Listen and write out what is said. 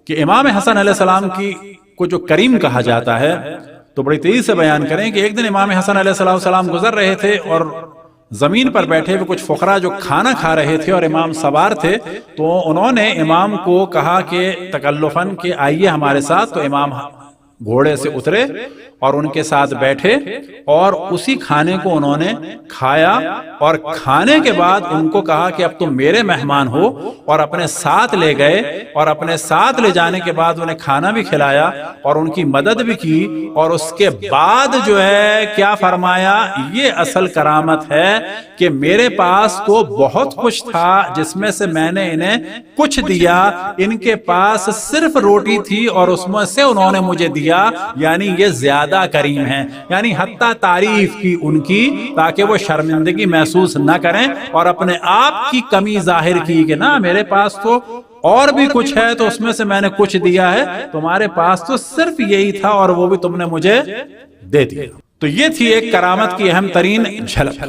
کہ امام حسن علیہ السلام کو جو کریم کہا جاتا ہے تو بڑی تیزی سے بیان کریں کہ ایک دن امام حسن علیہ السلام گزر رہے تھے اور زمین پر بیٹھے ہوئے کچھ فقراء جو کھانا کھا رہے تھے اور امام سوار تھے، تو انہوں نے امام کو کہا کہ تکلفاً کہ آئیے ہمارے ساتھ، تو امام گھوڑے سے اترے اور ان کے ساتھ بیٹھے اور اسی کھانے کو انہوں نے کھایا، اور کھانے کے بعد ان کو کہا کہ اب تم میرے مہمان ہو، اور اپنے ساتھ لے گئے، اور اپنے ساتھ لے جانے کے بعد انہیں کھانا بھی کھلایا اور ان کی مدد بھی کی، اور اس کے بعد جو ہے کیا فرمایا، یہ اصل کرامت ہے کہ میرے پاس تو بہت کچھ تھا جس میں سے میں نے انہیں کچھ دیا، ان کے پاس صرف روٹی تھی اور اس میں سے انہوں نے مجھے دیا، یعنی یہ زیادہ کریم ہیں، یعنی حتیٰ تعریف کی ان کی تاکہ وہ شرمندگی محسوس نہ کریں اور اپنے آپ کی کمی ظاہر کی کہ نا میرے پاس تو اور بھی کچھ ہے تو اس میں سے میں نے کچھ دیا ہے، تمہارے پاس تو صرف یہی تھا اور وہ بھی تم نے مجھے دے دیا۔ تو یہ تھی ایک کرامت کی اہم ترین جھلک۔